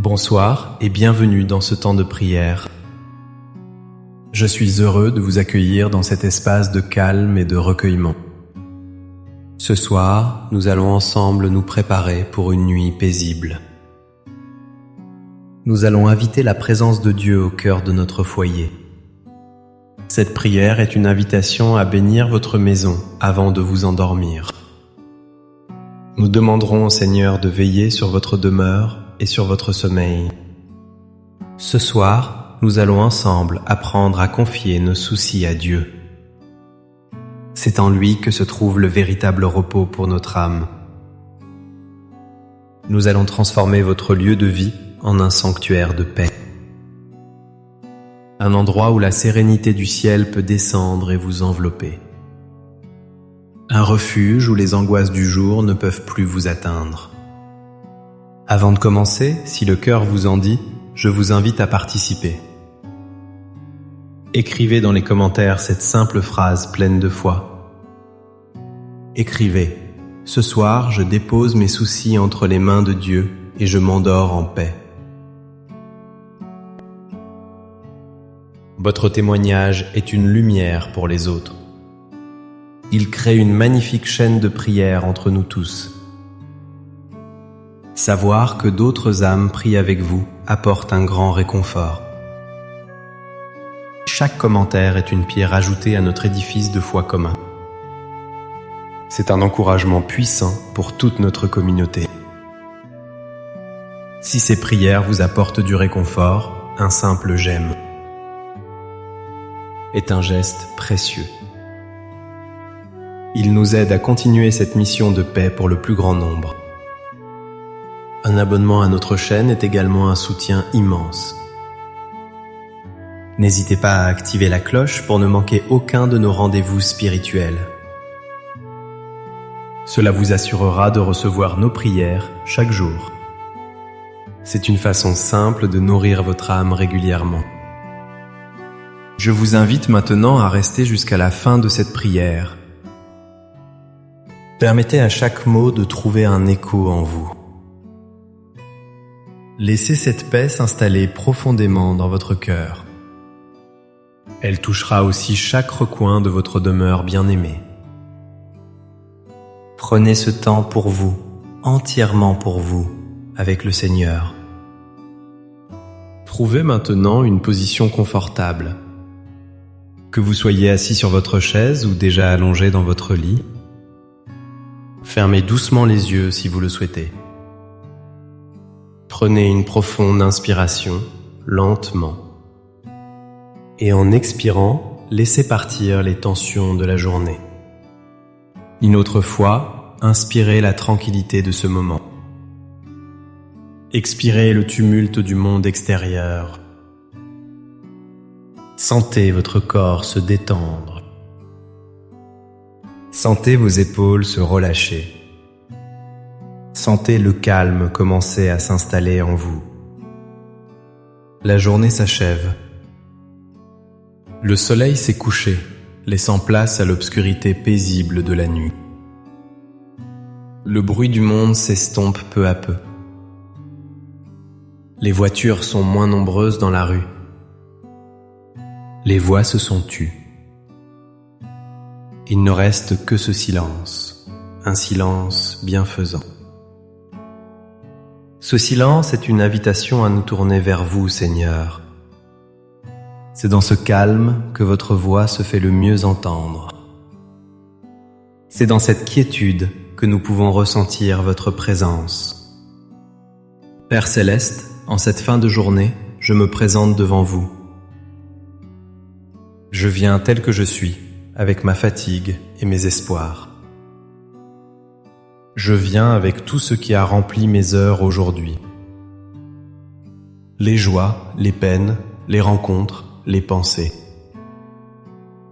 Bonsoir et bienvenue dans ce temps de prière. Je suis heureux de vous accueillir dans cet espace de calme et de recueillement. Ce soir, nous allons ensemble nous préparer pour une nuit paisible. Nous allons inviter la présence de Dieu au cœur de notre foyer. Cette prière est une invitation à bénir votre maison avant de vous endormir. Nous demanderons au Seigneur de veiller sur votre demeure et sur votre sommeil. Ce soir, nous allons ensemble apprendre à confier nos soucis à Dieu. C'est en lui que se trouve le véritable repos pour notre âme. Nous allons transformer votre lieu de vie en un sanctuaire de paix. Un endroit où la sérénité du ciel peut descendre et vous envelopper. Un refuge où les angoisses du jour ne peuvent plus vous atteindre. Avant de commencer, si le cœur vous en dit, je vous invite à participer. Écrivez dans les commentaires cette simple phrase pleine de foi. Écrivez : ce soir, je dépose mes soucis entre les mains de Dieu et je m'endors en paix. Votre témoignage est une lumière pour les autres. Il crée une magnifique chaîne de prière entre nous tous. Savoir que d'autres âmes prient avec vous apporte un grand réconfort. Chaque commentaire est une pierre ajoutée à notre édifice de foi commun. C'est un encouragement puissant pour toute notre communauté. Si ces prières vous apportent du réconfort, un simple j'aime est un geste précieux. Il nous aide à continuer cette mission de paix pour le plus grand nombre. Un abonnement à notre chaîne est également un soutien immense. N'hésitez pas à activer la cloche pour ne manquer aucun de nos rendez-vous spirituels. Cela vous assurera de recevoir nos prières chaque jour. C'est une façon simple de nourrir votre âme régulièrement. Je vous invite maintenant à rester jusqu'à la fin de cette prière. Permettez à chaque mot de trouver un écho en vous. Laissez cette paix s'installer profondément dans votre cœur. Elle touchera aussi chaque recoin de votre demeure bien-aimée. Prenez ce temps pour vous, entièrement pour vous, avec le Seigneur. Trouvez maintenant une position confortable. Que vous soyez assis sur votre chaise ou déjà allongé dans votre lit, fermez doucement les yeux si vous le souhaitez. Prenez une profonde inspiration, lentement. Et en expirant, laissez partir les tensions de la journée. Une autre fois, inspirez la tranquillité de ce moment. Expirez le tumulte du monde extérieur. Sentez votre corps se détendre. Sentez vos épaules se relâcher. Sentez le calme commencer à s'installer en vous. La journée s'achève. Le soleil s'est couché, laissant place à l'obscurité paisible de la nuit. Le bruit du monde s'estompe peu à peu. Les voitures sont moins nombreuses dans la rue. Les voix se sont tues. Il ne reste que ce silence, un silence bienfaisant. Ce silence est une invitation à nous tourner vers vous, Seigneur. C'est dans ce calme que votre voix se fait le mieux entendre. C'est dans cette quiétude que nous pouvons ressentir votre présence. Père Céleste, en cette fin de journée, je me présente devant vous. Je viens tel que je suis, avec ma fatigue et mes espoirs. Je viens avec tout ce qui a rempli mes heures aujourd'hui. Les joies, les peines, les rencontres, les pensées.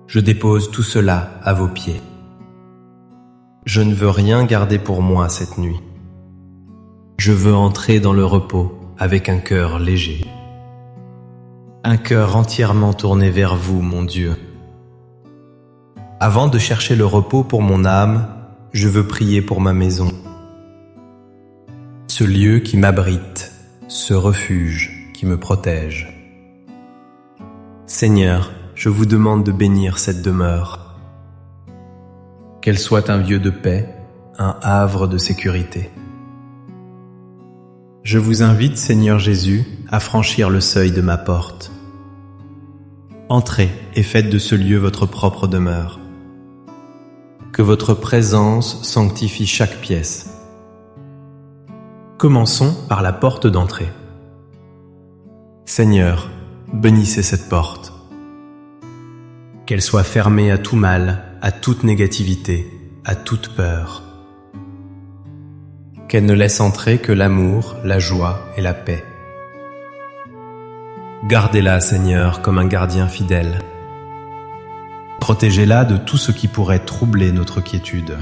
Je dépose tout cela à vos pieds. Je ne veux rien garder pour moi cette nuit. Je veux entrer dans le repos avec un cœur léger. Un cœur entièrement tourné vers vous, mon Dieu. Avant de chercher le repos pour mon âme, je veux prier pour ma maison. Ce lieu qui m'abrite, ce refuge qui me protège. Seigneur, je vous demande de bénir cette demeure. Qu'elle soit un lieu de paix, un havre de sécurité. Je vous invite, Seigneur Jésus, à franchir le seuil de ma porte. Entrez et faites de ce lieu votre propre demeure. Que votre présence sanctifie chaque pièce. Commençons par la porte d'entrée. Seigneur, bénissez cette porte. Qu'elle soit fermée à tout mal, à toute négativité, à toute peur. Qu'elle ne laisse entrer que l'amour, la joie et la paix. Gardez-la, Seigneur, comme un gardien fidèle. Protégez-la de tout ce qui pourrait troubler notre quiétude.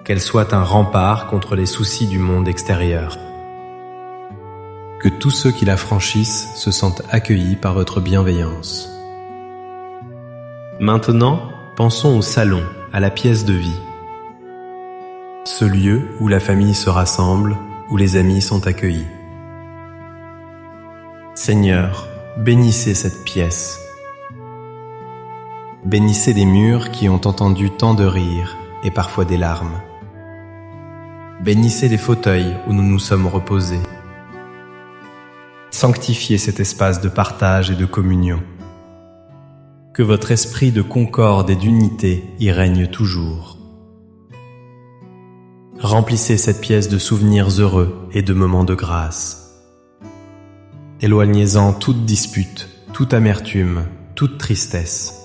Qu'elle soit un rempart contre les soucis du monde extérieur. Que tous ceux qui la franchissent se sentent accueillis par votre bienveillance. Maintenant, pensons au salon, à la pièce de vie. Ce lieu où la famille se rassemble, où les amis sont accueillis. Seigneur, bénissez cette pièce. Bénissez les murs qui ont entendu tant de rires et parfois des larmes. Bénissez les fauteuils où nous nous sommes reposés. Sanctifiez cet espace de partage et de communion. Que votre esprit de concorde et d'unité y règne toujours. Remplissez cette pièce de souvenirs heureux et de moments de grâce. Éloignez-en toute dispute, toute amertume, toute tristesse.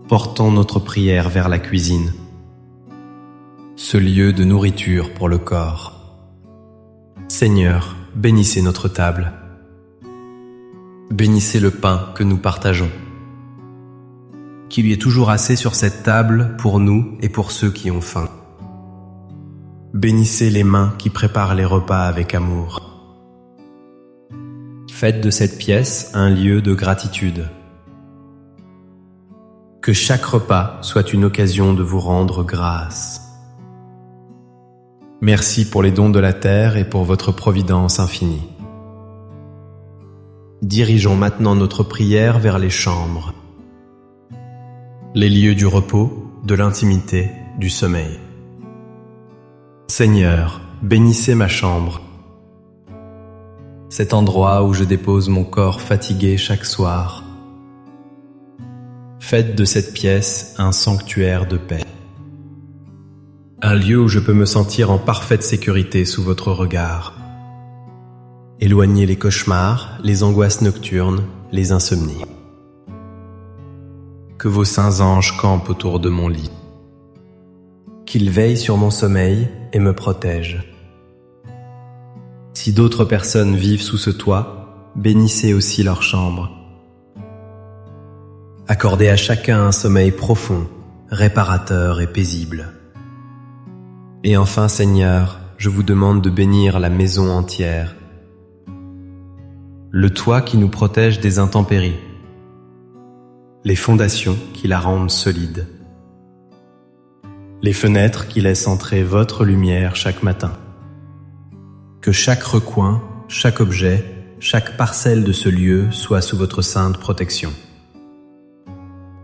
Portons notre prière vers la cuisine, ce lieu de nourriture pour le corps. Seigneur, bénissez notre table. Bénissez le pain que nous partageons. Qu'il y ait toujours assez sur cette table pour nous et pour ceux qui ont faim. Bénissez les mains qui préparent les repas avec amour. Faites de cette pièce un lieu de gratitude. Que chaque repas soit une occasion de vous rendre grâce. Merci pour les dons de la terre et pour votre providence infinie. Dirigeons maintenant notre prière vers les chambres, les lieux du repos, de l'intimité, du sommeil. Seigneur, bénissez ma chambre, cet endroit où je dépose mon corps fatigué chaque soir. Faites de cette pièce un sanctuaire de paix. Un lieu où je peux me sentir en parfaite sécurité sous votre regard. Éloignez les cauchemars, les angoisses nocturnes, les insomnies. Que vos saints anges campent autour de mon lit. Qu'ils veillent sur mon sommeil et me protègent. Si d'autres personnes vivent sous ce toit, bénissez aussi leur chambre. Accordez à chacun un sommeil profond, réparateur et paisible. Et enfin, Seigneur, je vous demande de bénir la maison entière. Le toit qui nous protège des intempéries. Les fondations qui la rendent solide. Les fenêtres qui laissent entrer votre lumière chaque matin. Que chaque recoin, chaque objet, chaque parcelle de ce lieu soit sous votre sainte protection.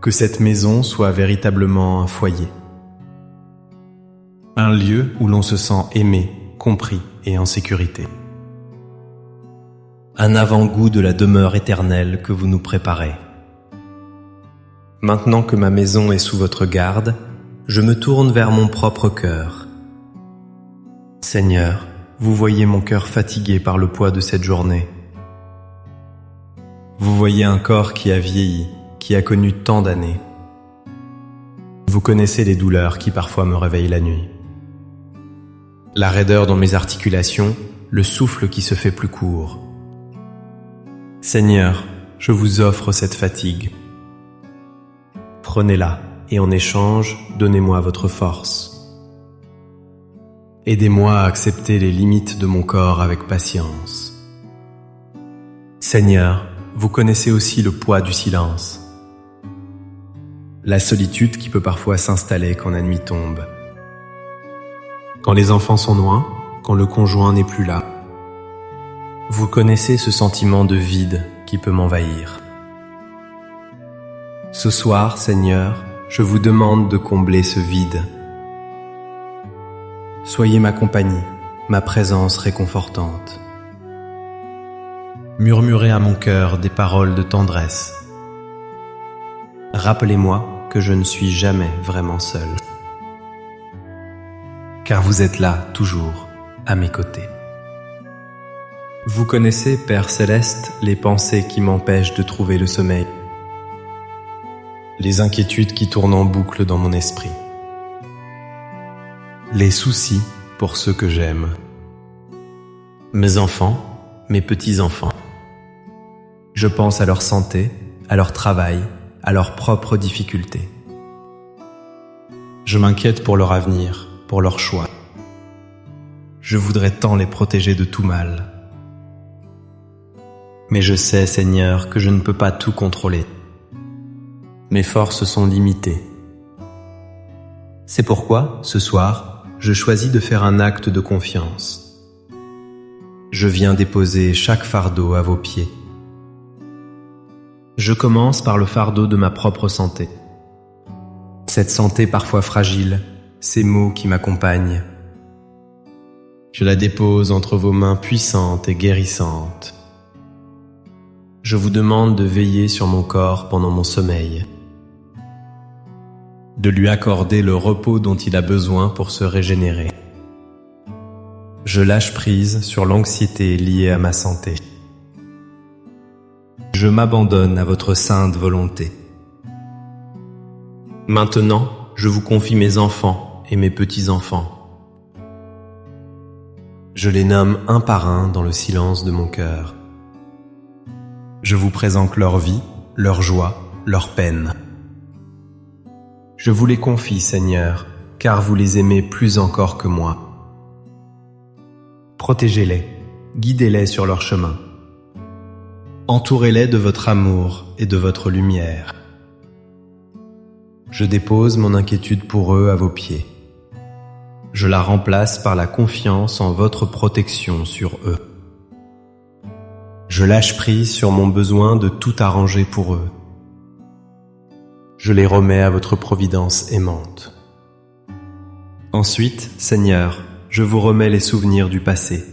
Que cette maison soit véritablement un foyer. Un lieu où l'on se sent aimé, compris et en sécurité. Un avant-goût de la demeure éternelle que vous nous préparez. Maintenant que ma maison est sous votre garde, je me tourne vers mon propre cœur. Seigneur, vous voyez mon cœur fatigué par le poids de cette journée. Vous voyez un corps qui a vieilli, qui a connu tant d'années. Vous connaissez les douleurs qui parfois me réveillent la nuit. La raideur dans mes articulations, le souffle qui se fait plus court. Seigneur, je vous offre cette fatigue. Prenez-la et en échange, donnez-moi votre force. Aidez-moi à accepter les limites de mon corps avec patience. Seigneur, vous connaissez aussi le poids du silence. La solitude qui peut parfois s'installer quand la nuit tombe. Quand les enfants sont loin, quand le conjoint n'est plus là. Vous connaissez ce sentiment de vide qui peut m'envahir. Ce soir, Seigneur, je vous demande de combler ce vide. Soyez ma compagnie, ma présence réconfortante. Murmurez à mon cœur des paroles de tendresse. Rappelez-moi que je ne suis jamais vraiment seul. Car vous êtes là, toujours, à mes côtés. Vous connaissez, Père Céleste, les pensées qui m'empêchent de trouver le sommeil, les inquiétudes qui tournent en boucle dans mon esprit, les soucis pour ceux que j'aime, mes enfants, mes petits-enfants. Je pense à leur santé, à leur travail, à leurs propres difficultés. Je m'inquiète pour leur avenir, pour leur choix. Je voudrais tant les protéger de tout mal. Mais je sais, Seigneur, que je ne peux pas tout contrôler. Mes forces sont limitées. C'est pourquoi, ce soir, je choisis de faire un acte de confiance. Je viens déposer chaque fardeau à vos pieds. Je commence par le fardeau de ma propre santé. Cette santé parfois fragile, ces maux qui m'accompagnent. Je la dépose entre vos mains puissantes et guérissantes. Je vous demande de veiller sur mon corps pendant mon sommeil, de lui accorder le repos dont il a besoin pour se régénérer. Je lâche prise sur l'anxiété liée à ma santé. Je m'abandonne à votre sainte volonté. Maintenant, je vous confie mes enfants et mes petits-enfants. Je les nomme un par un dans le silence de mon cœur. Je vous présente leur vie, leur joie, leur peine. Je vous les confie, Seigneur, car vous les aimez plus encore que moi. Protégez-les, guidez-les sur leur chemin. Entourez-les de votre amour et de votre lumière. Je dépose mon inquiétude pour eux à vos pieds. Je la remplace par la confiance en votre protection sur eux. Je lâche prise sur mon besoin de tout arranger pour eux. Je les remets à votre providence aimante. Ensuite, Seigneur, je vous remets les souvenirs du passé.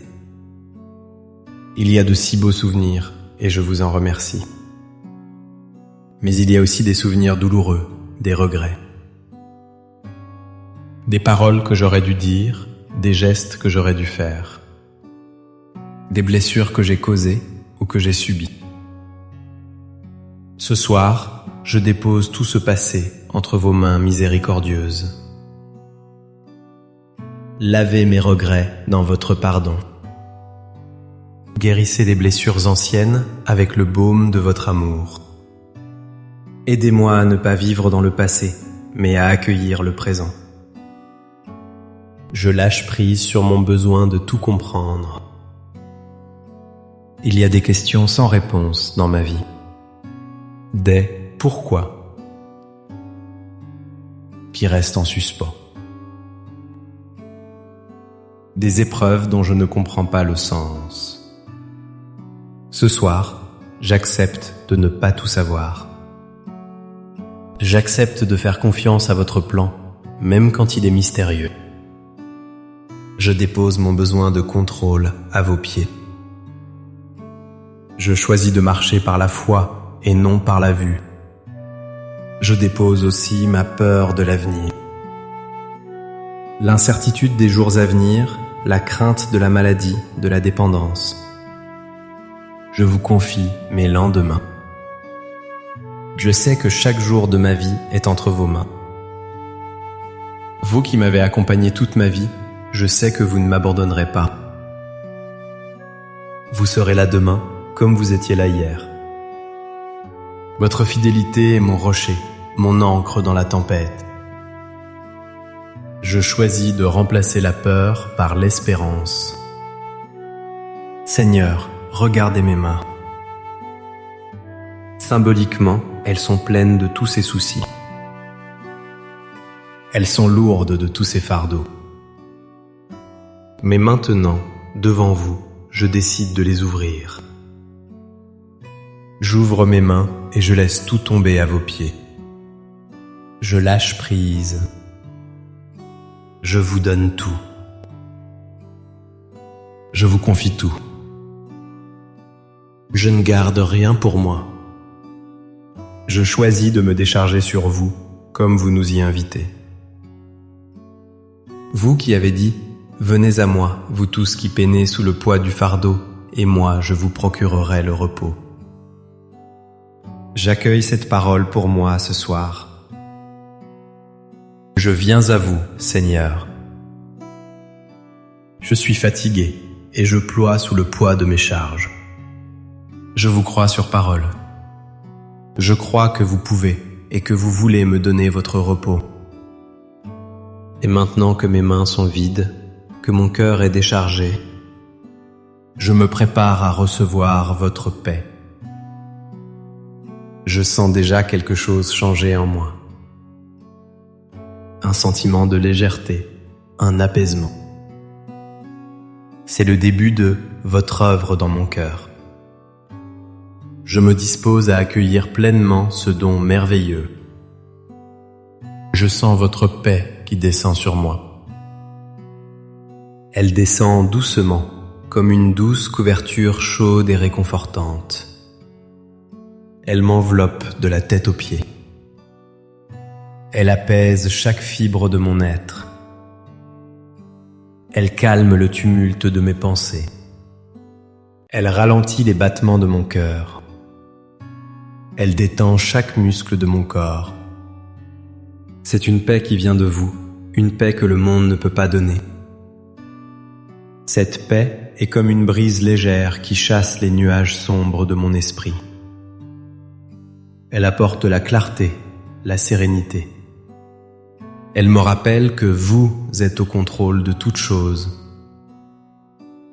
Il y a de si beaux souvenirs, et je vous en remercie. Mais il y a aussi des souvenirs douloureux, des regrets. Des paroles que j'aurais dû dire, des gestes que j'aurais dû faire. Des blessures que j'ai causées ou que j'ai subies. Ce soir, je dépose tout ce passé entre vos mains miséricordieuses. Lavez mes regrets dans votre pardon. Guérissez les blessures anciennes avec le baume de votre amour. Aidez-moi à ne pas vivre dans le passé, mais à accueillir le présent. Je lâche prise sur mon besoin de tout comprendre. Il y a des questions sans réponse dans ma vie. Des « pourquoi » qui restent en suspens. Des épreuves dont je ne comprends pas le sens. Ce soir, j'accepte de ne pas tout savoir. J'accepte de faire confiance à votre plan, même quand il est mystérieux. Je dépose mon besoin de contrôle à vos pieds. Je choisis de marcher par la foi et non par la vue. Je dépose aussi ma peur de l'avenir. L'incertitude des jours à venir, la crainte de la maladie, de la dépendance. Je vous confie mes lendemains. Je sais que chaque jour de ma vie est entre vos mains. Vous qui m'avez accompagné toute ma vie, je sais que vous ne m'abandonnerez pas. Vous serez là demain, comme vous étiez là hier. Votre fidélité est mon rocher, mon ancre dans la tempête. Je choisis de remplacer la peur par l'espérance. Seigneur, regardez mes mains. Symboliquement, elles sont pleines de tous ces soucis. Elles sont lourdes de tous ces fardeaux. Mais maintenant, devant vous, je décide de les ouvrir. J'ouvre mes mains et je laisse tout tomber à vos pieds. Je lâche prise. Je vous donne tout. Je vous confie tout. Je ne garde rien pour moi. Je choisis de me décharger sur vous, comme vous nous y invitez. Vous qui avez dit « Venez à moi, vous tous qui peinez sous le poids du fardeau, et moi je vous procurerai le repos. » J'accueille cette parole pour moi ce soir. Je viens à vous, Seigneur. Je suis fatigué et je ploie sous le poids de mes charges. Je vous crois sur parole. Je crois que vous pouvez et que vous voulez me donner votre repos. Et maintenant que mes mains sont vides, que mon cœur est déchargé, je me prépare à recevoir votre paix. Je sens déjà quelque chose changer en moi. Un sentiment de légèreté, un apaisement. C'est le début de votre œuvre dans mon cœur. Je me dispose à accueillir pleinement ce don merveilleux. Je sens votre paix qui descend sur moi. Elle descend doucement, comme une douce couverture chaude et réconfortante. Elle m'enveloppe de la tête aux pieds. Elle apaise chaque fibre de mon être. Elle calme le tumulte de mes pensées. Elle ralentit les battements de mon cœur. Elle détend chaque muscle de mon corps. C'est une paix qui vient de vous, une paix que le monde ne peut pas donner. Cette paix est comme une brise légère qui chasse les nuages sombres de mon esprit. Elle apporte la clarté, la sérénité. Elle me rappelle que vous êtes au contrôle de toutes choses,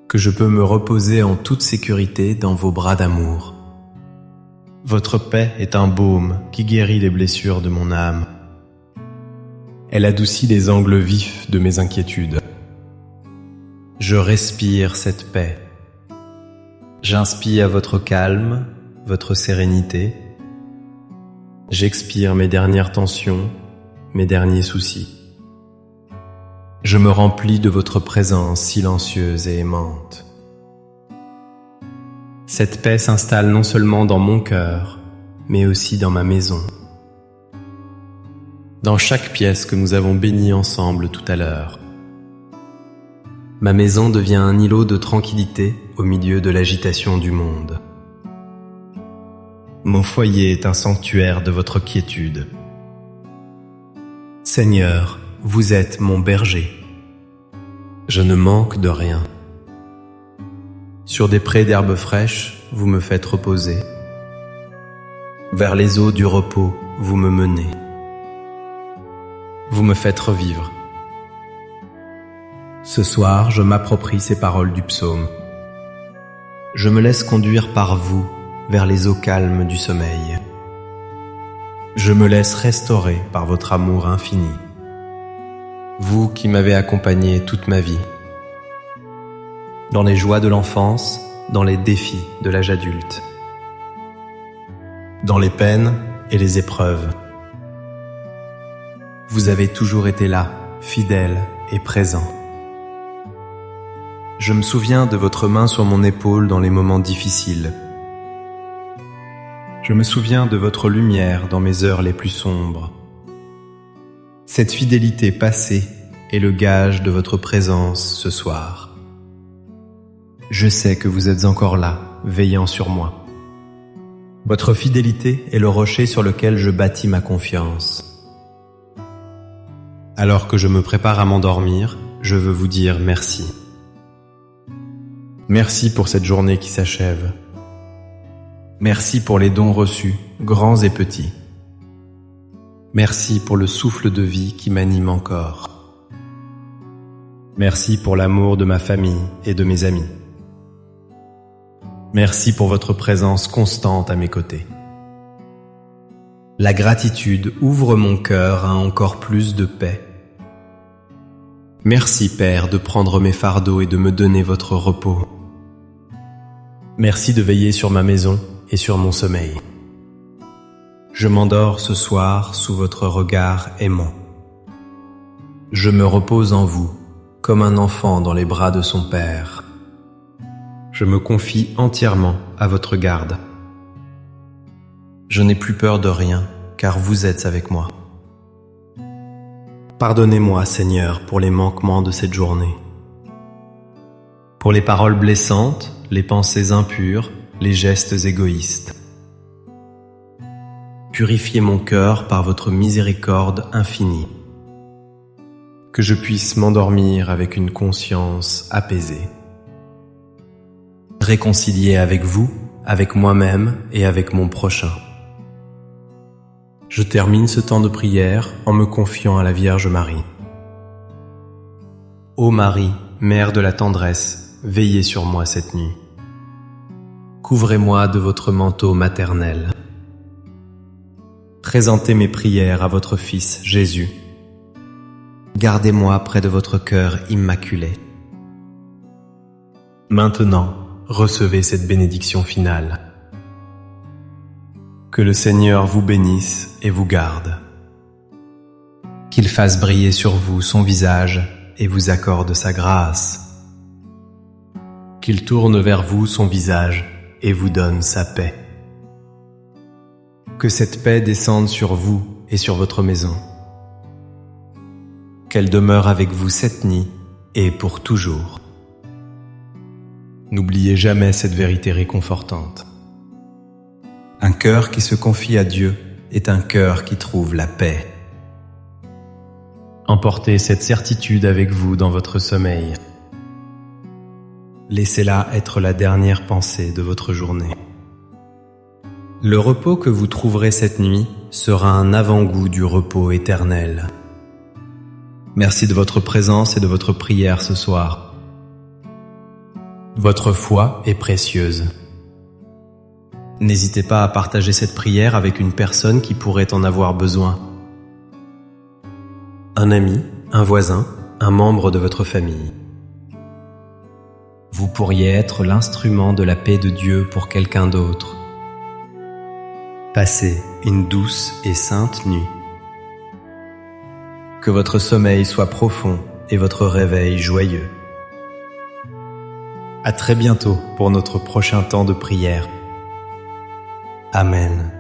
que je peux me reposer en toute sécurité dans vos bras d'amour. Votre paix est un baume qui guérit les blessures de mon âme. Elle adoucit les angles vifs de mes inquiétudes. Je respire cette paix. J'inspire votre calme, votre sérénité. J'expire mes dernières tensions, mes derniers soucis. Je me remplis de votre présence silencieuse et aimante. Cette paix s'installe non seulement dans mon cœur, mais aussi dans ma maison. Dans chaque pièce que nous avons bénie ensemble tout à l'heure. Ma maison devient un îlot de tranquillité au milieu de l'agitation du monde. Mon foyer est un sanctuaire de votre quiétude. Seigneur, vous êtes mon berger. Je ne manque de rien. Sur des prés d'herbes fraîches, vous me faites reposer. Vers les eaux du repos, vous me menez. Vous me faites revivre. Ce soir, je m'approprie ces paroles du psaume. Je me laisse conduire par vous vers les eaux calmes du sommeil. Je me laisse restaurer par votre amour infini. Vous qui m'avez accompagné toute ma vie. Dans les joies de l'enfance, dans les défis de l'âge adulte. Dans les peines et les épreuves. Vous avez toujours été là, fidèle et présent. Je me souviens de votre main sur mon épaule dans les moments difficiles. Je me souviens de votre lumière dans mes heures les plus sombres. Cette fidélité passée est le gage de votre présence ce soir. Je sais que vous êtes encore là, veillant sur moi. Votre fidélité est le rocher sur lequel je bâtis ma confiance. Alors que je me prépare à m'endormir, je veux vous dire merci. Merci pour cette journée qui s'achève. Merci pour les dons reçus, grands et petits. Merci pour le souffle de vie qui m'anime encore. Merci pour l'amour de ma famille et de mes amis. Merci pour votre présence constante à mes côtés. La gratitude ouvre mon cœur à encore plus de paix. Merci Père de prendre mes fardeaux et de me donner votre repos. Merci de veiller sur ma maison et sur mon sommeil. Je m'endors ce soir sous votre regard aimant. Je me repose en vous, comme un enfant dans les bras de son père. Je me confie entièrement à votre garde. Je n'ai plus peur de rien, car vous êtes avec moi. Pardonnez-moi, Seigneur, pour les manquements de cette journée. Pour les paroles blessantes, les pensées impures, les gestes égoïstes. Purifiez mon cœur par votre miséricorde infinie. Que je puisse m'endormir avec une conscience apaisée. Réconcilié avec vous, avec moi-même et avec mon prochain. Je termine ce temps de prière en me confiant à la Vierge Marie. Ô Marie, Mère de la tendresse, veillez sur moi cette nuit. Couvrez-moi de votre manteau maternel. Présentez mes prières à votre Fils Jésus. Gardez-moi près de votre cœur immaculé. Maintenant, recevez cette bénédiction finale. Que le Seigneur vous bénisse et vous garde. Qu'il fasse briller sur vous son visage et vous accorde sa grâce. Qu'il tourne vers vous son visage et vous donne sa paix. Que cette paix descende sur vous et sur votre maison. Qu'elle demeure avec vous cette nuit et pour toujours. N'oubliez jamais cette vérité réconfortante. Un cœur qui se confie à Dieu est un cœur qui trouve la paix. Emportez cette certitude avec vous dans votre sommeil. Laissez-la être la dernière pensée de votre journée. Le repos que vous trouverez cette nuit sera un avant-goût du repos éternel. Merci de votre présence et de votre prière ce soir. Votre foi est précieuse. N'hésitez pas à partager cette prière avec une personne qui pourrait en avoir besoin. Un ami, un voisin, un membre de votre famille. Vous pourriez être l'instrument de la paix de Dieu pour quelqu'un d'autre. Passez une douce et sainte nuit. Que votre sommeil soit profond et votre réveil joyeux. À très bientôt pour notre prochain temps de prière. Amen.